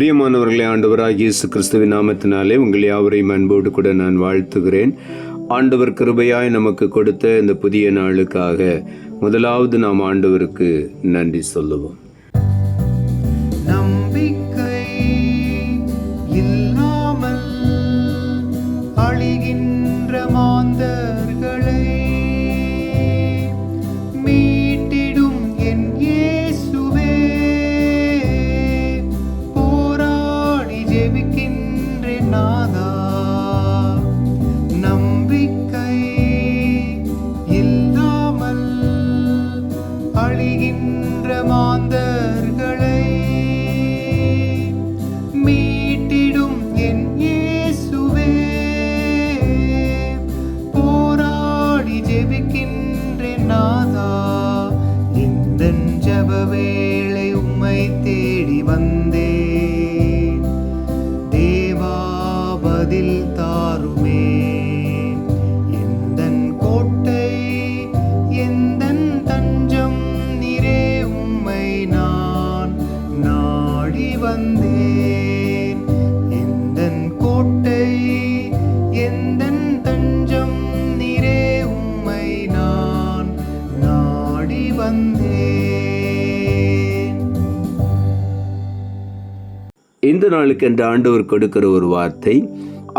பிரியமானவர்களே, ஆண்டவராகிய இயேசு கிறிஸ்துவின் நாமத்தினாலே உங்கள் யாவரையும் அன்போடு கூட நான் வாழ்த்துகிறேன். ஆண்டவர் கிருபையாய் நமக்கு கொடுத்த இந்த புதிய நாளுக்காக முதலாவது நாம் ஆண்டவருக்கு நன்றி சொல்லுவோம். நம்பிக்கை இல்லாமல் அழிகின்ற மாந்தர்களை மீட்டிடும் என் இயேசுவே, போராடி ஜெபிக்கின்றேன் நாதா. நம்பிக்கை இல்லாமல் அழிகின்ற மாந்தர்களை மீட்டிடும் என் இயேசுவே, போராடி ஜெபிக்கின்றேன் நாதா. இந்தன் ஜெப வேளை உம்மை தேடி வந்தேன், தேவா பதில் தாருமே. எந்தன் கோட்டை எந்தன் தஞ்சம் நீரே, உம்மை நான் நாடி வந்தேன். எந்தன் கோட்டை எந்தன் தஞ்சம் நீரே, உம்மை நான் நாடி வந்தேன். இந்த நாளுக்கு என்று ஆண்டவர் கொடுக்கிற ஒரு வார்த்தை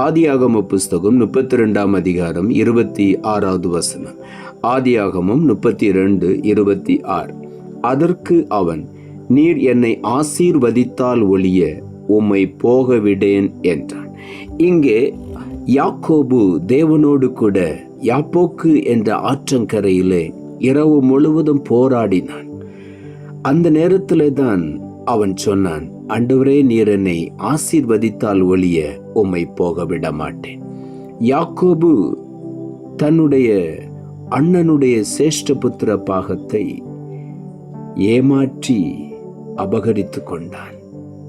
ஆதியாகம புஸ்தகம் 32 அதிகாரம் 26வது வசனம். ஆதியாகமம் 32:26. அதற்கு அவன், நீர் என்னை ஆசீர்வதித்தால் ஒழிய உம்மை போக விடேன் என்றான். இங்கே யாக்கோபு தேவனோடு கூட யாப்போக்கு என்ற ஆற்றங்கரையிலே இரவு முழுவதும் போராடினான். அந்த நேரத்திலே தான் அவன் சொன்னான், ஆண்டவரே, நீர் என்னை ஆசீர்வதித்தால் ஒழிய உம்மை போக விட மாட்டேன். யாக்கோபு தன்னுடைய அண்ணனுடைய சேஷ்ட புத்திர பாகத்தை ஏமாற்றி அபகரித்து கொண்டான்.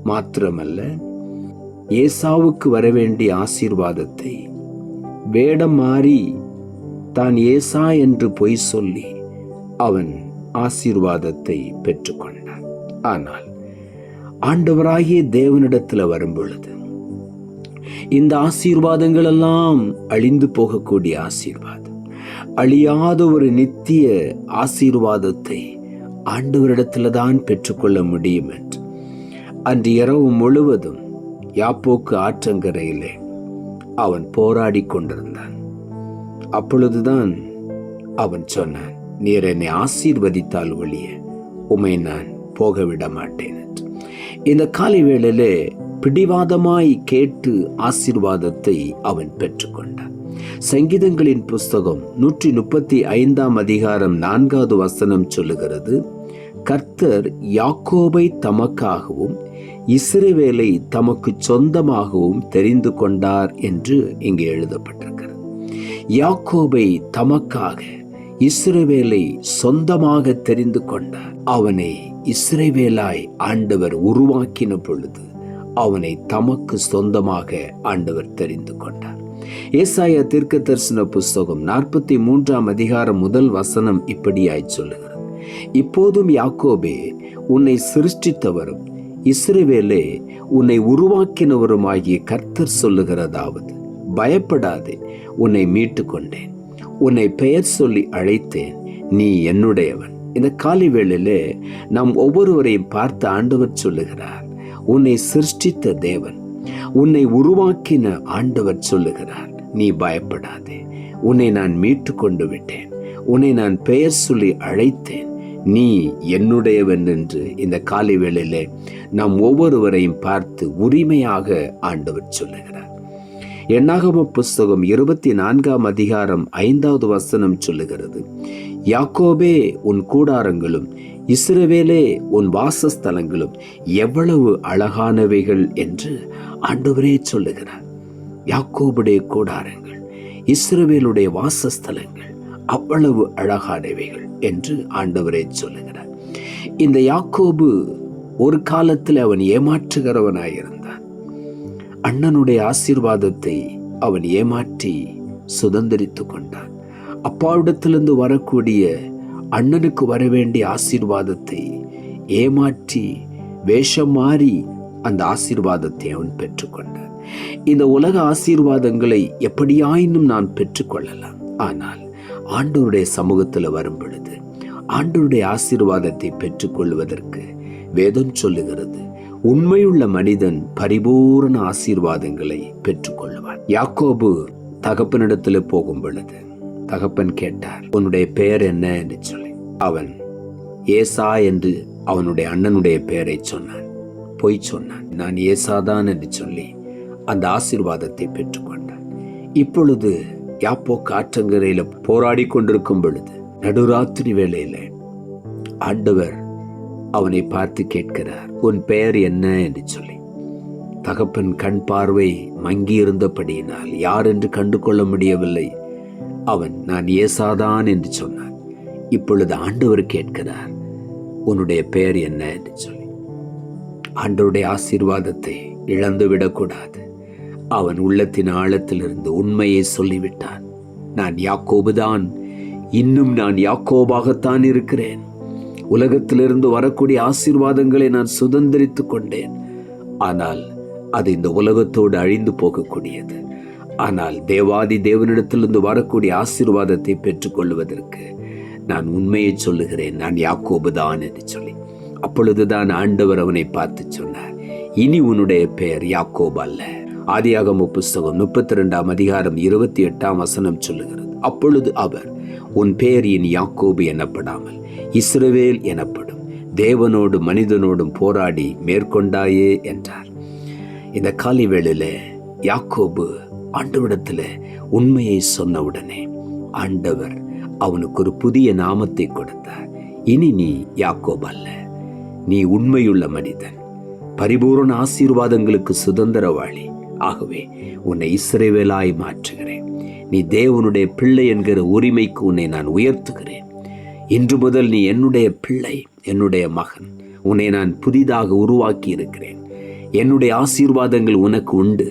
மாத்திரமல்ல, ஏசாவுக்கு வரவேண்டிய ஆசீர்வாதத்தை வேடம் மாறி தான் ஏசா என்று பொய் சொல்லி அவன் ஆசீர்வாதத்தை பெற்றுக்கொண்டான். ஆனால் ஆண்டவராகிய தேவனிடத்தில் வரும் பொழுது இந்த ஆசீர்வாதங்கள் எல்லாம் அழிந்து போகக்கூடிய ஆசீர்வாதம், அழியாத ஒரு நித்திய ஆசீர்வாதத்தை ஆண்டவரிடத்தில் தான் பெற்றுக்கொள்ள முடியும் என்று அன்று இரவு முழுவதும் யாப்போக்கு ஆற்றங்கரையிலே அவன் போராடி கொண்டிருந்தான். அப்பொழுதுதான் அவன் சொன்னான், நீர் என்னை ஆசீர்வதித்தால் ஒழிய உம்மை நான் போக விட மாட்டேன் என்று. இந்த காலை வேளையிலே பிடிவாதமாய் கேட்டு ஆசீர்வாதத்தை அவன் பெற்றுக்கொண்டான். சங்கீதங்களின் புஸ்தகம் 135 அதிகாரம் 4வது வசனம் சொல்லுகிறது, கர்த்தர் யாக்கோபை தமக்காகவும் இஸ்ரவேலை தமக்கு சொந்தமாகவும் தெரிந்து கொண்டார் என்று இங்கே எழுதப்பட்டிருக்கிறது. யாக்கோபை தமக்காக, இஸ்ரவேலை சொந்தமாக தெரிந்து கொண்டார். அவனை இஸ்ரவேலாய் ஆண்டவர் உருவாக்கின பொழுது அவனை தமக்கு சொந்தமாக ஆண்டவர் தெரிந்து கொண்டார். ஏசாயா தீர்க்க தரிசன புஸ்தகம் 43 அதிகாரம் 1 வசனம் இப்படியாய் சொல்லுகிறது, இப்போதும் யாக்கோபே, உன்னை சிருஷ்டித்தவரும் இஸ்ரவேலே உன்னை உருவாக்கினவருமாகிய கர்த்தர் சொல்லுகிறதாவது, பயப்படாதே, உன்னை மீட்டு கொண்டேன், உன்னை பெயர் சொல்லி அழைத்தேன், நீ என்னுடையவன். இந்த காலை வேளையிலே நாம் ஒவ்வொருவரையும் பார்த்து ஆண்டவர் சொல்லுகிறார், உன்னை சிருஷ்டித்த தேவன், உன்னை உருவாக்கின ஆண்டவர் சொல்லுகிறார், நீ பயப்படாதே, உன்னை நான் மீட்டு கொண்டு விட்டேன், உன்னை நான் பெயர் சொல்லி அழைத்தேன், நீ என்னுடையவன் என்று இந்த காலை வேளையிலே நாம் ஒவ்வொருவரையும் பார்த்து உரிமையாக ஆண்டவர் சொல்லுகிறார். என்னாகம புஸ்தகம் 24 அதிகாரம் 5வது வசனம் சொல்லுகிறது, யாக்கோபே உன் கூடாரங்களும் இஸ்ரவேலே உன் வாசஸ்தலங்களும் எவ்வளவு அழகானவைகள் என்று ஆண்டவரே சொல்லுகிறார். யாக்கோபுடைய கூடாரங்கள், இஸ்ரவேலுடைய வாசஸ்தலங்கள் அவ்வளவு அழகானவைகள் என்று ஆண்டவரே சொல்லுகிறார். இந்த யாக்கோபு ஒரு காலத்தில் அவன் ஏமாற்றுகிறவனாயிருந்தான். அண்ணனுடைய ஆசீர்வாதத்தை அவன் ஏமாற்றி சுதந்திரித்து கொண்டான். அப்பாவிடத்திலிருந்து வரக்கூடிய அண்ணனுக்கு வரவேண்டிய ஆசீர்வாதத்தை ஏமாற்றி வேஷம் மாறி அந்த ஆசீர்வாதத்தை அவன் பெற்றுக்கொண்டான். இந்த உலக ஆசீர்வாதங்களை எப்படியாயினும் நான் பெற்றுக்கொள்ளலாம். ஆனால் ஆண்டவருடைய சமூகத்தில் வரும் பொழுது ஆண்டவருடைய ஆசீர்வாதத்தை பெற்றுக்கொள்வதற்கு வேதம் சொல்லுகிறது, உண்மையுள்ள மனிதன் பரிபூரண ஆசீர்வாதங்களை பெற்றுக்கொள்வான். யாக்கோபு தகப்பனிடத்தில் போகும் பொழுது தகப்பன் கேட்டார், உன்னுடைய பெயர் என்ன என்று சொல்லி. அவன் ஏசா என்று அவனுடைய அண்ணனுடைய பெயரை சொன்னான். பொய் சொன்னான். நான் ஏசாதான் என்று சொல்லி அந்த ஆசீர்வாதத்தை பெற்றுக்கொண்டான். இப்பொழுது யாப்போக்கு ஆற்றங்கரையில போராடி கொண்டிருக்கும் பொழுது நடுராத்திரி வேளையில ஆண்டவர் அவனை பார்த்து கேட்கிறார், உன் பெயர் என்ன என்று சொல்லி. தகப்பன் கண் பார்வை மங்கி இருந்தபடியினால் யார் என்று கண்டு கொள்ள முடியவில்லை. அவன் நான் ஏசாதான் என்று சொன்னான். இப்பொழுது ஆண்டவர் கேட்கிறார், உன்னுடைய பெயர் என்ன என்று சொல்லி. ஆண்டவருடைய ஆசீர்வாதத்தை இழந்துவிடக்கூடாது. அவன் உள்ளத்தின் ஆழத்திலிருந்து உண்மையை சொல்லிவிட்டான். நான் யாக்கோபுதான், இன்னும் நான் யாக்கோபாகத்தான் இருக்கிறேன். உலகத்திலிருந்து வரக்கூடிய ஆசீர்வாதங்களை நான் சுதந்திரித்துக் கொண்டேன். ஆனால் அது இந்த உலகத்தோடு அழிந்து போகக்கூடியது. ஆனால் தேவாதி தேவனிடத்திலிருந்து வரக்கூடிய ஆசீர்வாதத்தை பெற்றுக்கொள்வதற்கு நான் உண்மையை சொல்லுகிறேன், நான் யாக்கோபுதான் என்று சொல்லி. அப்பொழுதுதான் ஆண்டவர் அவனை பார்த்து சொன்னார், இனி உன்னுடைய பெயர் யாக்கோபு அல்ல. ஆதியாகம புஸ்தகம் 32 அதிகாரம் 28 சொல்லுகிறது, அப்பொழுது அவர், உன் பெயர் இனி யாக்கோபு எனப்படாமல் இஸ்ரவேல் எனப்படும், தேவனோடு மனிதனோடும் போராடி மேற்கொண்டாயே என்றார். இந்த காலை வேளையில யாக்கோபு ஆண்டவரிடத்துல உண்மையை சொன்னவுடனே ஆண்டவர் அவனுக்கு ஒரு புதிய நாமத்தை கொடுத்தார். இனி நீ யாக்கோபு அல்ல, நீ உண்மையுள்ள மனிதன், பரிபூரண ஆசீர்வாதங்களுக்கு சுதந்திரவாளி. ஆகவே உன்னை இஸ்ரவேலாய் மாற்றுகிறேன். நீ தேவனுடைய பிள்ளை என்கிற உரிமைக்கு உன்னை நான் உயர்த்துகிறேன். இன்று முதல் நீ என்னுடைய பிள்ளை, என்னுடைய மகன். உன்னை நான் புதிதாக உருவாக்கி இருக்கிறேன். என்னுடைய ஆசீர்வாதங்கள் உனக்கு உண்டு.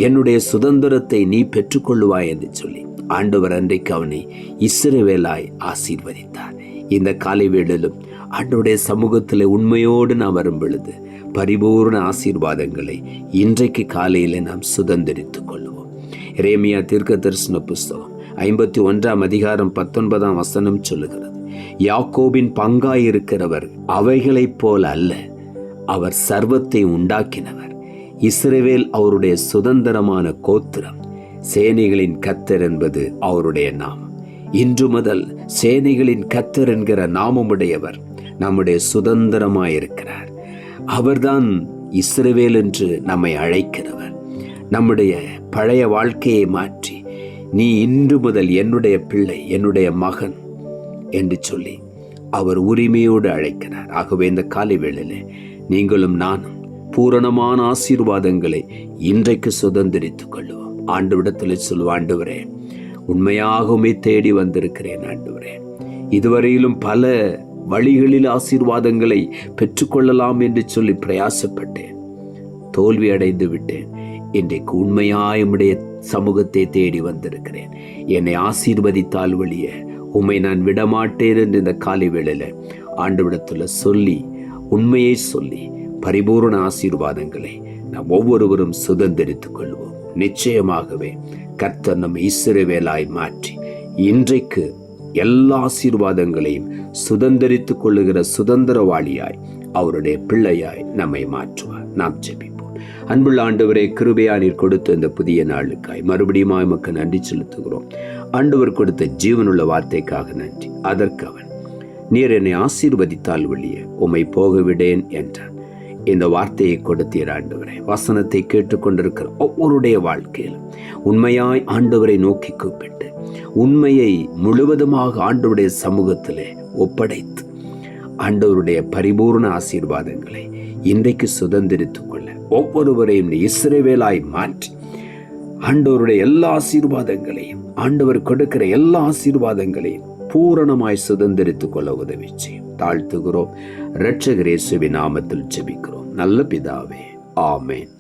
என்னுடைய சுதந்திரத்தை நீ பெற்றுக்கொள்ளுவாய் என்று சொல்லி ஆண்டவர் அன்றைக்கு அவனை இஸ்ரவேலாய் ஆசீர்வதித்தார். இந்த காலை வேளையிலும் ஆண்டவருடைய சமூகத்தில் உண்மையோடு நாம் வரும் பொழுது பரிபூர்ண ஆசீர்வாதங்களை இன்றைக்கு காலையில் நாம் சுதந்திரித்துக் கொள்வோம். எரேமியா தீர்க்கதரிசன புஸ்தகம் 51 அதிகாரம் 19 சொல்லுகிறது, யாக்கோபின் பங்காயிருக்கிறவர் அவைகளைப் போல அல்ல, அவர் சர்வத்தை உண்டாக்கினவர். இஸ்ரவேல் அவருடைய சுதந்திரமான கோத்திரம். சேனைகளின் கர்த்தர் என்பது அவருடைய நாமம். இன்று முதல் சேனைகளின் கர்த்தர் என்கிற நாமமுடையவர் நம்முடைய சுதந்திரமாயிருக்கிறார். அவர்தான் இஸ்ரவேல் என்று நம்மை அழைக்கிறவர். நம்முடைய பழைய வாழ்க்கையை மாற்றி, நீ இன்று முதல் என்னுடைய பிள்ளை, என்னுடைய மகன் என்று சொல்லி அவர் உரிமையோடு அழைக்கிறார். ஆகவே இந்த காலை வேளையிலே நீங்களும் நானும் பூரணமான ஆசீர்வாதங்களை இன்றைக்கு சுதந்திரித்துக் கொள்வோம். ஆண்டவரிடத்தில் சொல்லுவோம், ஆண்டவரே, உண்மையாகவுமே தேடி வந்திருக்கிறேன். ஆண்டவரே, இதுவரையிலும் பல வழிகளில் ஆசீர்வாதங்களை பெற்றுக்கொள்ளலாம் என்று சொல்லி பிரயாசப்பட்டேன், தோல்வி அடைந்து விட்டேன். இன்றைக்கு உண்மையாய் உம்முடைய சமூகத்தை தேடி வந்திருக்கிறேன். என்னை ஆசீர்வதித்தால் வழிய உம்மை நான் விடமாட்டேன் என்று இந்த காலை வேளையில ஆண்டவரிடத்துல சொல்லி, உண்மையை சொல்லி பரிபூர்ண ஆசீர்வாதங்களை நாம் ஒவ்வொருவரும் சுதந்திரித்துக் கொள்வோம். நிச்சயமாகவே கர்த்தர் நம்மை இஸ்ரவேலாய் மாற்றி இன்றைக்கு எல்லா ஆசீர்வாதங்களையும் சுதந்திரித்துக் கொள்ளுகிற சுதந்திரவாளியாய், அவருடைய பிள்ளையாய் நம்மை மாற்றுவார். நாம் ஜெபிப்போம். அன்புள்ள ஆண்டவரே, கிருபையா நீர் கொடுத்த இந்த புதிய நாளுக்காய் மறுபடியும் உமக்கு நன்றி செலுத்துகிறோம். ஆண்டவர் கொடுத்த ஜீவனுள்ள வார்த்தைக்காக நன்றி. அதற்கு அவன், நீர் என்னை ஆசீர்வதித்தால் வழிய உம்மை போக விடேன் என்றான். இந்த வார்த்தையை கொடுத்தீர் ஆண்டவரே. வசனத்தை கேட்டுக்கொண்டிருக்கிற ஒவ்வொருடைய வாழ்க்கையிலும் உண்மையாய் ஆண்டவரை நோக்கி கூப்பிட்டு உண்மையை முழுவதுமாக ஆண்டவருடைய சமூகத்திலே ஒப்படைத்து ஆண்டவருடைய பரிபூர்ண ஆசீர்வாதங்களை இன்றைக்கு சுதந்திரித்துக் கொள்ள ஒவ்வொருவரையும் இஸ்ரவேலாய் மாற்றி ஆண்டவருடைய எல்லா ஆசீர்வாதங்களையும், ஆண்டவர் கொடுக்கிற எல்லா ஆசீர்வாதங்களையும் பூரணமாய் சுதந்திரித்துக் கொள்ள உதவி செய்யும். தாழ்த்துகிறோம். இரட்சகர் இயேசுவின் நாமத்தில் ஜெபிக்கிறோம் நல்ல பிதாவே, ஆமென்.